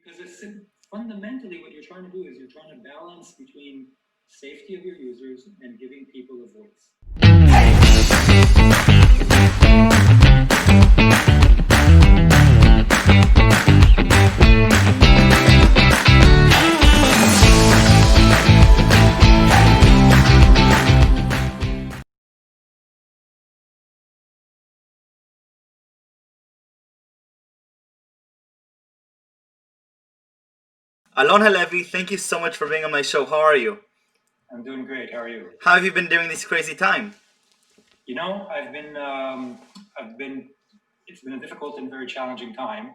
Because fundamentally what you're trying to do is you're trying to balance between safety of your users and giving people a voice. Alon Halevy, thank you so much for being on my show. How are you? I'm doing great. How are you? How have you been doing this crazy time? You know, it's been a difficult and very challenging time,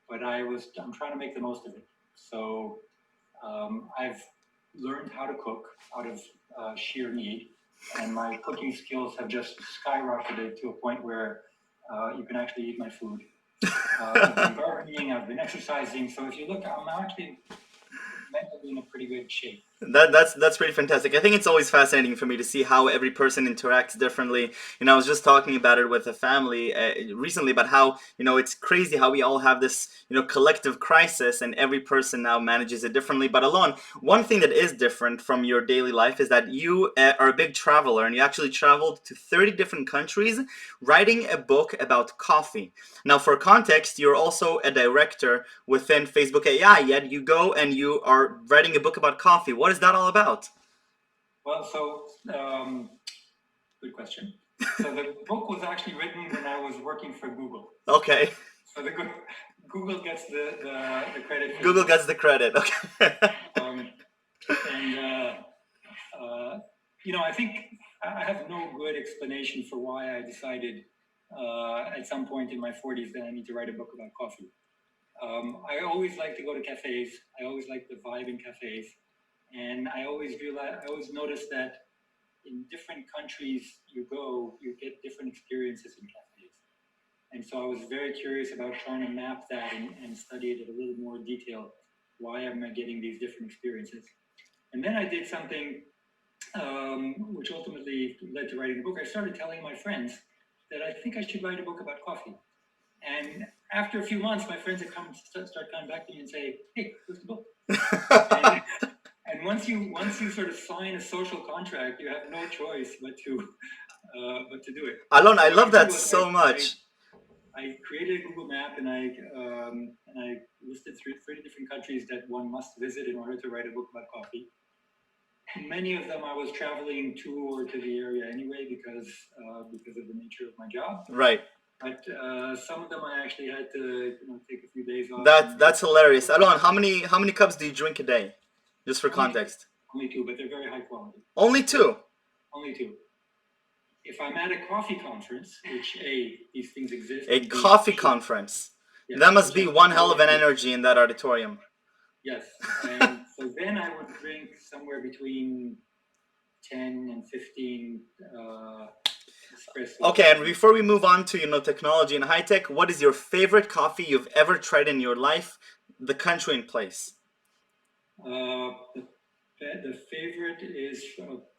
but I'm trying to make the most of it. So I've learned how to cook out of sheer need, and my cooking skills have just skyrocketed to a point where you can actually eat my food. I've been gardening, I've been exercising. So if you look, I'm actually mentally in a pretty good shape. That's pretty fantastic. I think it's always fascinating for me to see how every person interacts differently. I was just talking about it with a family recently about how it's crazy how we all have this collective crisis, and every person now manages it differently. But Alon, one thing that is different from your daily life is that you are a big traveler, and you actually traveled to 30 different countries, writing a book about coffee. Now, for context, you're also a director within Facebook AI, yet you go and you are writing a book about coffee. What is that all about? Well, good question. So the book was actually written when I was working for Google. Okay. So Google gets the credit. Google gets the credit. Okay. And I think I have no good explanation for why I decided at some point in my 40s that I need to write a book about coffee. I always like to go to cafes. I always like the vibe in cafes, and I always notice that in different countries you go, you get different experiences in cafes. And so I was very curious about trying to map that and study it in a little more detail. Why am I getting these different experiences? And then I did something which ultimately led to writing the book. I started telling my friends that I think I should write a book about coffee. And after a few months, my friends would start coming back to me and say, "Hey, where's the book?" and once you sort of sign a social contract, you have no choice but to do it. Alon, So I what love I did that was so much. I created a Google map, and I listed 30 different countries that one must visit in order to write a book about coffee. Many of them I was traveling to or to the area anyway because of the nature of my job. Right. But some of them I actually had to take a few days off. That's hilarious. Alon, how many cups do you drink a day? Just for context. Only two, but they're very high quality. Only two. Only two. If I'm at a coffee conference, which these things exist. A coffee conference. Yes, that must be one hell of an energy in that auditorium. Yes, and so then I would drink somewhere between 10 and 15 espresso. Okay, and before we move on to technology and high tech, what is your favorite coffee you've ever tried in your life? The country and place. The favorite is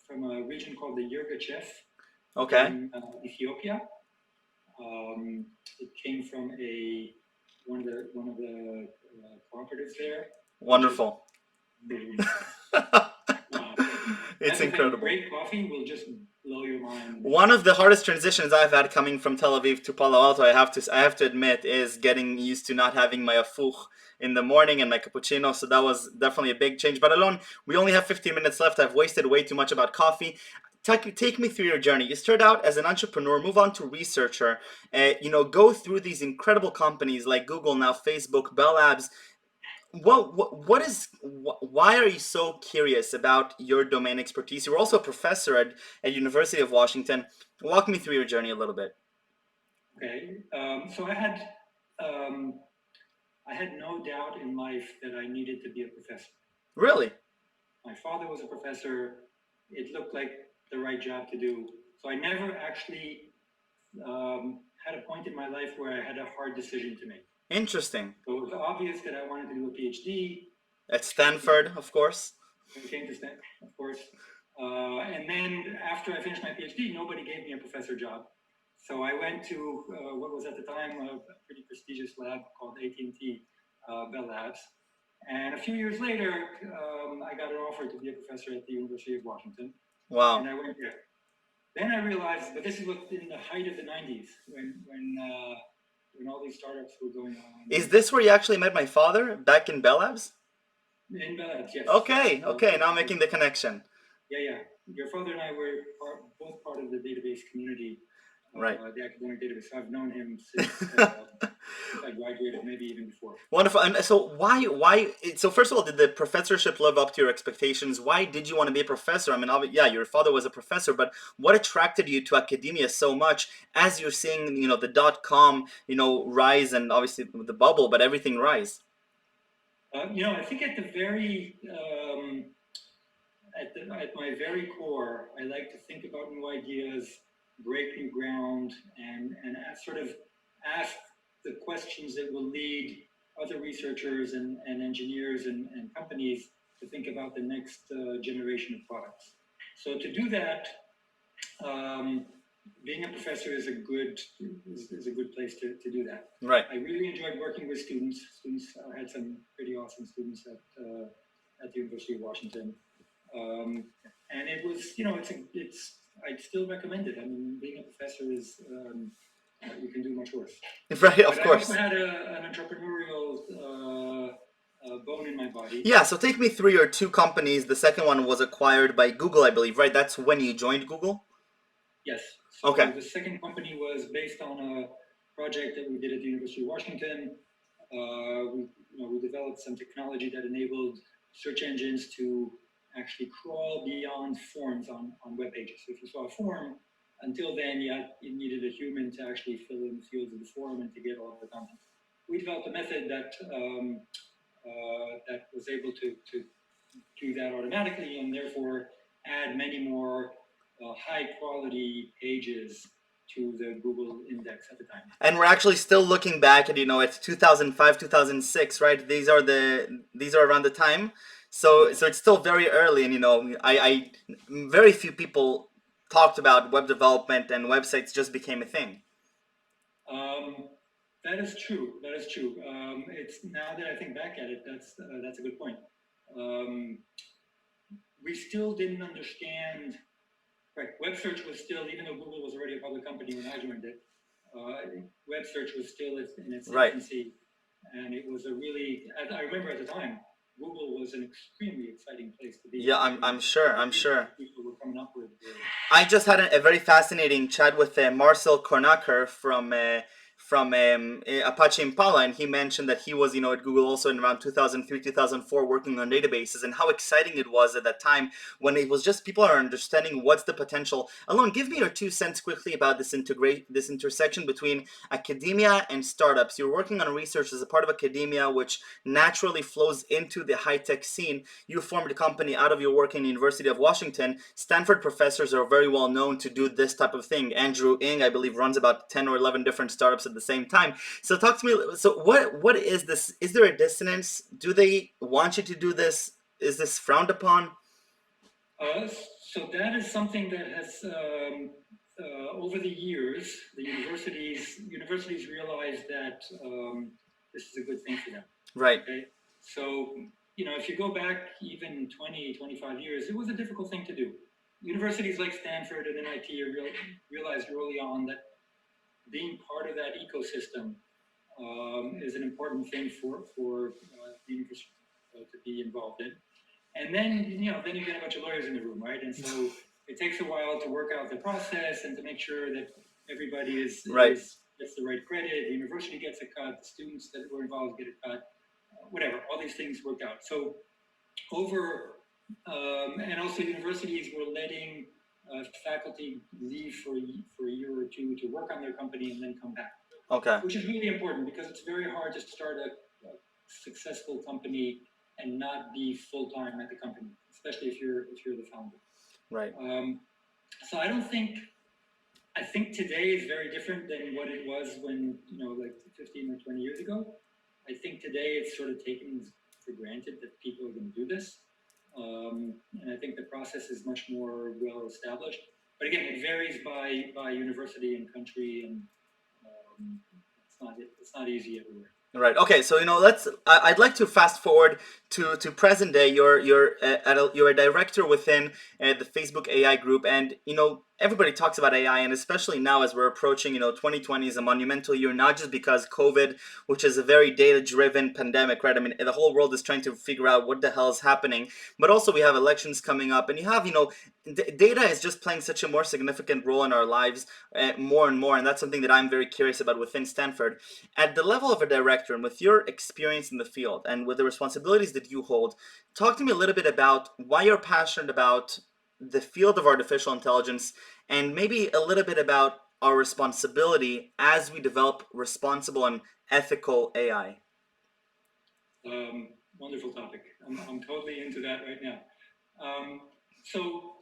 from a region called the Yirgacheffe. Okay. In Ethiopia. It came from one of the cooperatives there. Wonderful. It's incredible. Great coffee will just blow your mind. One of the hardest transitions I've had coming from Tel Aviv to Palo Alto, I have to admit, is getting used to not having my afuch in the morning and my cappuccino. So that was definitely a big change. But Alon, we only have 15 minutes left. I've wasted way too much about coffee. Take me through your journey. You start out as an entrepreneur, move on to researcher, go through these incredible companies like Google, now Facebook, Bell Labs. Why are you so curious about your domain expertise? You're also a professor at University of Washington. Walk me through your journey a little bit. Okay, so I had no doubt in life that I needed to be a professor. Really? My father was a professor. It looked like the right job to do. So I never actually had a point in my life where I had a hard decision to make. Interesting. So it was obvious that I wanted to do a PhD. At Stanford, of course. I came to Stanford, of course. And then after I finished my PhD, nobody gave me a professor job. So I went to what was at the time a pretty prestigious lab called AT&T Bell Labs. And a few years later, I got an offer to be a professor at the University of Washington, and Wow. I went there. Then I realized, but this is in the height of the '90s, when all these startups were going on. Is this where you actually met my father back in Bell Labs? In Belabs, yes. Okay, So, okay, now I'm making the connection. yeah. Your father and I were both part of the database community, Right. the academic database. So I've known him since I graduated, maybe even before. Wonderful. And so so first of all, did the professorship live up to your expectations? Why did you want to be a professor? I mean, yeah, your father was a professor, but what attracted you to academia so much as you're seeing, the .com, rise, and obviously the bubble, but everything rise? I think at the very at my very core, I like to think about new ideas, break new ground, and sort of ask the questions that will lead other researchers and engineers and companies to think about the next generation of products. So to do that, um, being a professor is a good place to do that. Right. I really enjoyed working with students. I had some pretty awesome students at the University of Washington. And it was, I'd still recommend it. I mean, being a professor is, you can do much worse. Right, of But course. I also had an entrepreneurial bone in my body. Yeah, so take me through your two companies. The second one was acquired by Google, I believe, right? That's when you joined Google? Yes. So Okay. the second company was based on a project that we did at the University of Washington. We developed some technology that enabled search engines to actually crawl beyond forms on web pages. So if you saw a form, until then you needed a human to actually fill in the fields of the form and to get all of the content. We developed a method that was able to do that automatically and therefore add many more high quality pages to the Google index at the time. And we're actually still looking back at, it's 2005, 2006, right? These are around the time. So it's still very early, and I very few people talked about web development, and websites just became a thing. That is true. It's now that I think back at it, that's a good point. We still didn't understand. Right, web search was still, even though Google was already a public company when I joined it, web search was still in its infancy, and it was I remember at the time, Google was an extremely exciting place to be. Yeah, I'm sure. People were coming up with. I just had a very fascinating chat with Marcel Kornacher from Apache Impala, and he mentioned that he was, at Google also in around 2003, 2004, working on databases, and how exciting it was at that time when it was just people are understanding what's the potential. Alon, give me your 2 cents quickly about this intersection between academia and startups. You're working on research as a part of academia, which naturally flows into the high-tech scene. You formed a company out of your work in the University of Washington. Stanford professors are very well known to do this type of thing. Andrew Ng, I believe, runs about 10 or 11 different startups at the same time. So talk to me. So what is this? Is there a dissonance? Do they want you to do this? Is this frowned upon? So that is something that has over the years, the universities realized that this is a good thing for them. Right. Okay. So if you go back even 20, 25 years, it was a difficult thing to do. Universities like Stanford and MIT realized early on that being part of that ecosystem is an important thing for the university to be involved in. And then you get a bunch of lawyers in the room, right? And so it takes a while to work out the process and to make sure that everybody gets the right credit. The university gets a cut. The students that were involved get a cut. Whatever, all these things work out. So and also universities were letting faculty leave for a year or two to work on their company and then come back. Okay. Which is really important because it's very hard to start a successful company and not be full time at the company, especially if you're the founder. Right. So I think today is very different than what it was when like 15 or 20 years ago. I think today it's sort of taken for granted that people are going to do this, and I think the process is much more well established. But again, it varies by university and country, and it's not easy everywhere. Right. Okay. So let's. I'd like to fast forward to present day. You're a director within the Facebook AI group, and everybody talks about AI, and especially now as we're approaching, 2020 is a monumental year, not just because COVID, which is a very data-driven pandemic, right? I mean, the whole world is trying to figure out what the hell is happening, but also we have elections coming up, and you have, data is just playing such a more significant role in our lives, more and more, and that's something that I'm very curious about within Stanford. At the level of a director, and with your experience in the field and with the responsibilities that you hold, talk to me a little bit about why you're passionate about the field of artificial intelligence, and maybe a little bit about our responsibility as we develop responsible and ethical AI. Wonderful topic. I'm totally into that right now. So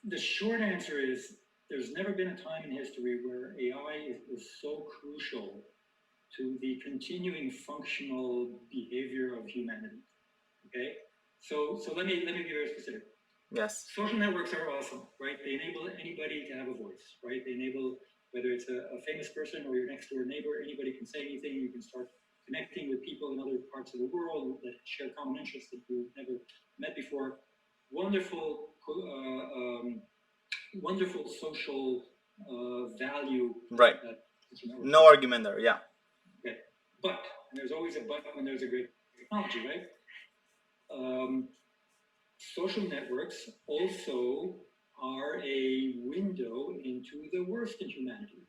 the short answer is there's never been a time in history where AI is so crucial to the continuing functional behavior of humanity. Okay, so let me be very specific. Yes. Social networks are awesome, right? They enable anybody to have a voice, right? They enable whether it's a famous person or your next door neighbor, anybody can say anything. You can start connecting with people in other parts of the world that share common interests that you've never met before. Wonderful, wonderful social value. Right. No argument there. Yeah. Okay. But, and there's always a but when there's a great technology, right? Social networks also are a window into the worst in humanity,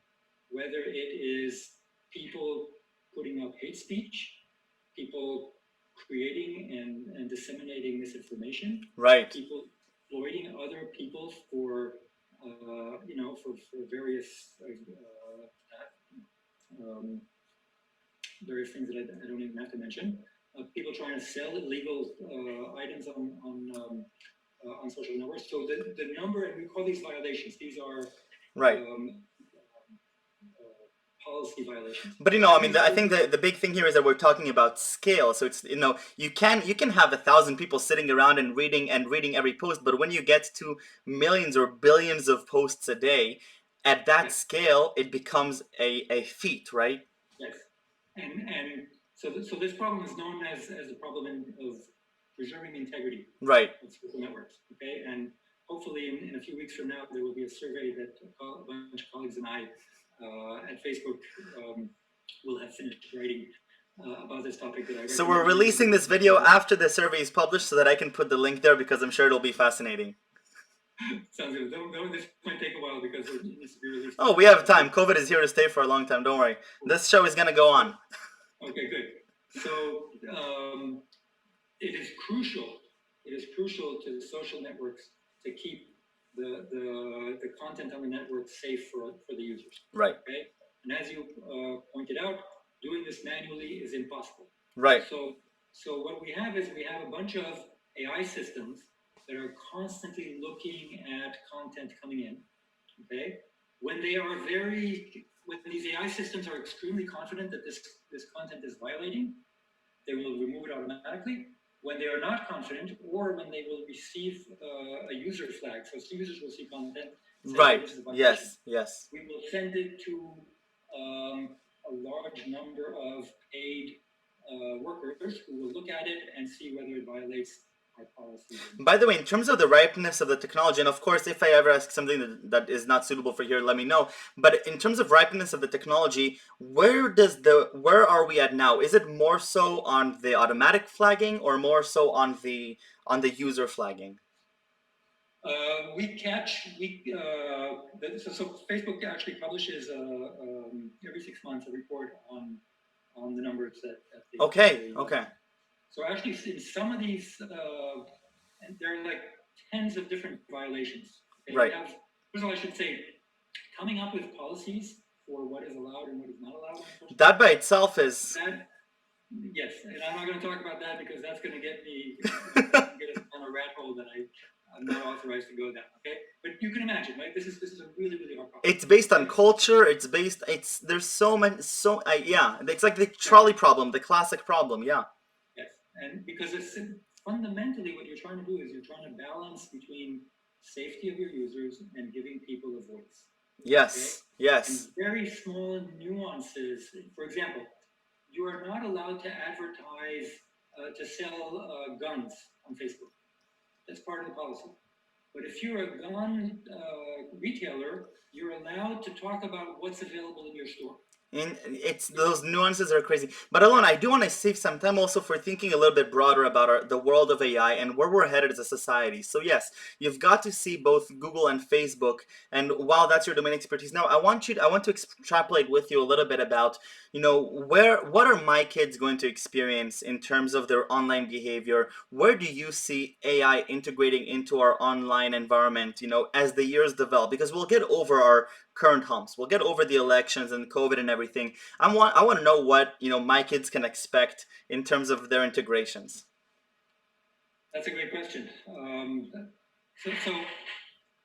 whether it is people putting up hate speech, people creating and disseminating misinformation, right, people exploiting other people for for various various things that I don't even have to mention. People trying to sell illegal items on social networks. So the number, and we call these violations. These are right. Policy violations. But I mean, I think the big thing here is that we're talking about scale. So it's you can have 1,000 people sitting around and reading every post, but when you get to millions or billions of posts a day, at that scale, it becomes a feat, right? Yes, and so this problem is known as the problem of preserving integrity. Right. Of social networks. Okay, and hopefully in a few weeks from now there will be a survey that a bunch of colleagues and I at Facebook will have finished writing about this topic. So we're releasing this video after the survey is published so that I can put the link there because I'm sure it'll be fascinating. Sounds good. This might take a while because it needs to be released. Oh, we have time. COVID is here to stay for a long time. Don't worry. This show is going to go on. Okay, good. So it is crucial. It is crucial to the social networks to keep the content on the network safe for the users. Right. Okay. And as you pointed out, doing this manually is impossible. Right. So what we have is we have a bunch of AI systems that are constantly looking at content coming in. Okay. When these AI systems are extremely confident that this content is violating, they will remove it automatically. When they are not confident, or when they will receive a user flag, so some users will see content. Right. Yes. Yes. We will send it to a large number of paid workers who will look at it and see whether it violates our policy. By the way, in terms of the ripeness of the technology, and of course, if I ever ask something that is not suitable for here, let me know. But in terms of ripeness of the technology, where are we at now? Is it more so on the automatic flagging or more so on the user flagging? So Facebook actually publishes every 6 months a report on the numbers that they. Okay. So actually, in some of these, and there are like tens of different violations. Okay? Right. First of all, I should say, coming up with policies for what is allowed and what is not allowed. That by itself is. Yes, and I'm not going to talk about that because that's going to get me get us on a rat hole that I'm not authorized to go down. Okay, but you can imagine, right? This is a really hard problem. It's based on culture. There's so many. Yeah, it's like the trolley problem, the classic problem. Yeah. Yes, and because it's fundamentally what you're trying to do is you're trying to balance between safety of your users and giving people a voice. Okay, Yes. and Yes. very small nuances. For example, you are not allowed to advertise to sell guns on Facebook. That's part of the policy. But if you're a gun retailer, you're allowed to talk about what's available in your store. And it's those nuances are crazy. But Alon, I do want to save some time also for thinking a little bit broader about the world of AI and where we're headed as a society. So yes, you've got to see both Google and Facebook. And while that's your domain expertise, now I want to extrapolate with you a little bit about, what are my kids going to experience in terms of their online behavior? Where do you see AI integrating into our online environment, as the years develop? Because we'll get over our current humps. We'll get over the elections and COVID and everything. I want to know what my kids can expect in terms of their integrations. That's a great question. So, so,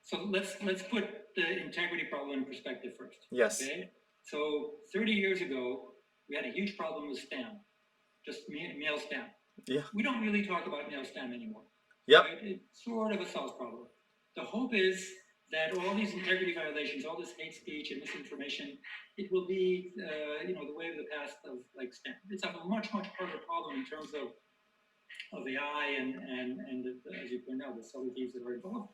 so let's put the integrity problem in perspective first. Yes. Okay. So 30 years ago, we had a huge problem with spam, just mail spam. Yeah. We don't really talk about mail spam anymore. Yep. Right? It's sort of a solved problem. The hope is that all these integrity violations, all this hate speech and misinformation, it will be, the way of the past of like spam. It's a much harder problem in terms of AI and as you point out, the subtleties that are involved.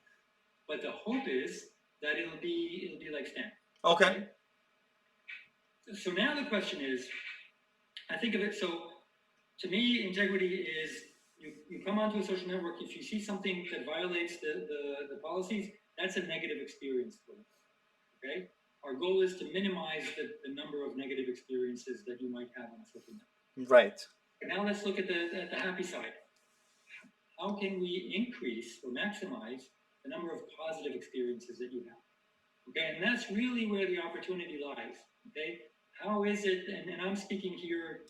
But the hope is that it'll be like spam. Okay. Right? So now the question is, I think of it so. To me, integrity is you come onto a social network. If you see something that violates the policies, that's a negative experience for them. Okay. Our goal is to minimize the number of negative experiences that you might have on a social network. Right. And now let's look at the happy side. How can we increase or maximize the number of positive experiences that you have? Okay, and that's really where the opportunity lies. Okay, how is it? And I'm speaking here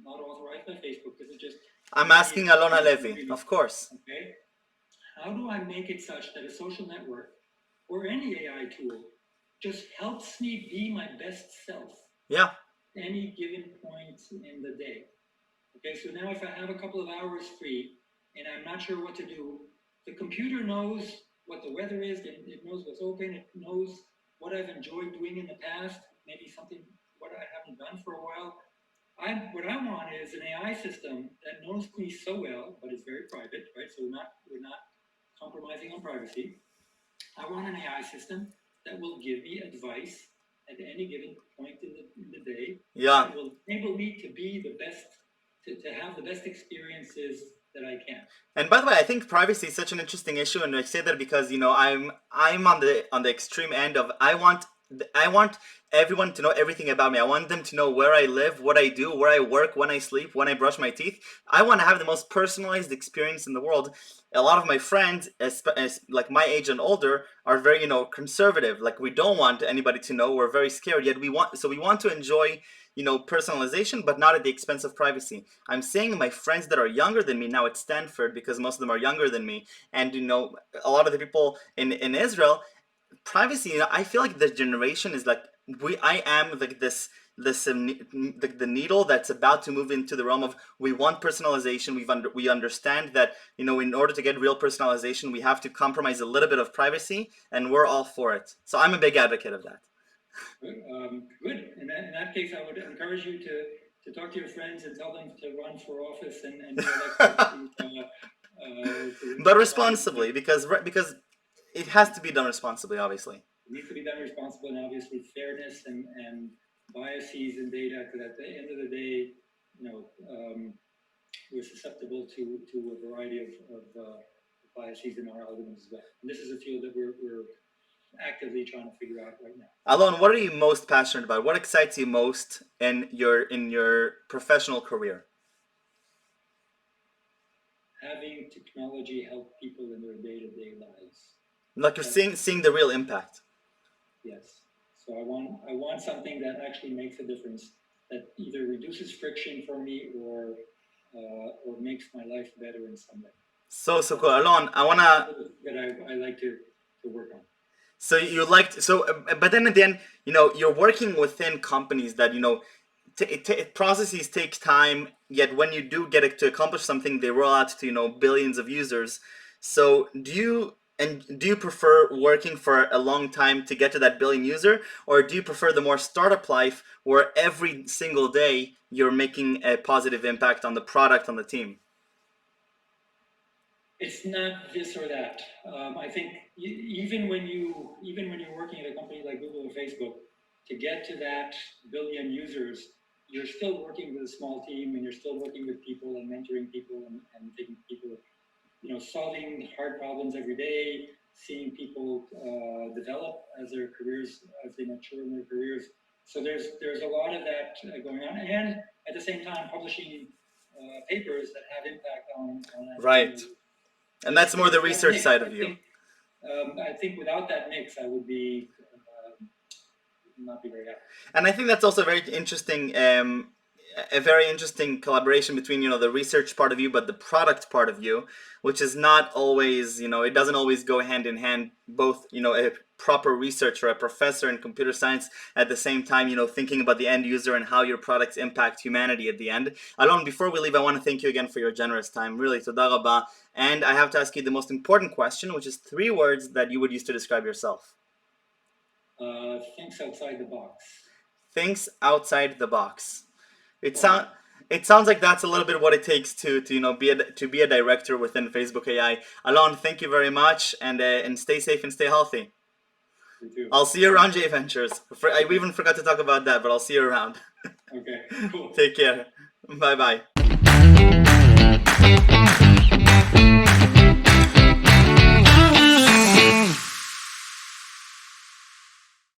not authorized by Facebook. This is just I'm asking Alon Halevy, of course. Okay, how do I make it such that a social network or any AI tool just helps me be my best self? Yeah. Any given point in the day. Okay, so now if I have a couple of hours free and I'm not sure what to do, the computer knows what the weather is, it knows what's open, it knows what I've enjoyed doing in the past, maybe something what I haven't done for a while. What I want is an AI system that knows me so well, but is very private, right? So we're not compromising on privacy. I want an AI system that will give me advice at any given point in the day. Yeah. That will enable me to be the best, to have the best experiences that I can. And by the way, I think privacy is such an interesting issue, and I say that because I'm on the extreme end of I want everyone to know everything about me. I want them to know where I live, what I do, where I work, when I sleep, when I brush my teeth. I want to have the most personalized experience in the world. A lot of my friends, like my age and older, are very conservative. Like we don't want anybody to know. We're very scared. Yet we want to enjoy personalization, but not at the expense of privacy. I'm saying my friends that are younger than me now at Stanford, because most of them are younger than me, and a lot of the people in Israel, privacy. I feel like the generation is like I am like this the needle that's about to move into the realm of we want personalization. We understand that in order to get real personalization, we have to compromise a little bit of privacy, and we're all for it. So I'm a big advocate of that. Good. In that case, I would encourage you to talk to your friends and tell them to run for office and be elected. But responsibly, because it has to be done responsibly, obviously. It needs to be done responsibly, and obviously fairness and biases in data, because at the end of the day, we're susceptible to a variety of biases in our algorithms as well. And this is a field that we're actively trying to figure out right now. Alon, what are you most passionate about? What excites you most in your professional career? Having technology help people in their day-to-day lives. Like you're seeing the real impact. Yes. So I want something that actually makes a difference, that either reduces friction for me or makes my life better in some way. So cool, Alon. I wanna that I like to work on. So you liked but then at the end, you're working within companies that processes take time. Yet when you do get it to accomplish something, they roll out to billions of users. So do you And do you prefer working for a long time to get to that billion user, or do you prefer the more startup life where every single day you're making a positive impact on the product, on the team? It's not this or that. I think even when you're working at a company like Google or Facebook, to get to that billion users, you're still working with a small team, and you're still working with people and mentoring people and taking people, solving hard problems every day, seeing people develop as their careers, as they mature in their careers. So there's a lot of that going on, and at the same time publishing papers that have impact on Right. And that's more the research side of you. I think without that mix, I would be not be very happy. And I think that's also very interesting. A very interesting collaboration between the research part of you but the product part of you, which is not always, it doesn't always go hand in hand, both a proper researcher, a professor in computer science, at the same time thinking about the end user and how your products impact humanity at the end. Alon, before we leave, I want to thank you again for your generous time, really. Toda rabba. And I have to ask you the most important question, which is 3 words that you would use to describe yourself. Thinks outside the box. Thinks outside the box. It sounds like that's a little bit what it takes to be a director within Facebook AI. Alon, thank you very much, and stay safe and stay healthy. You too. I'll see you around, J Ventures. We even forgot to talk about that, but I'll see you around. Okay, cool. Take care. Bye bye.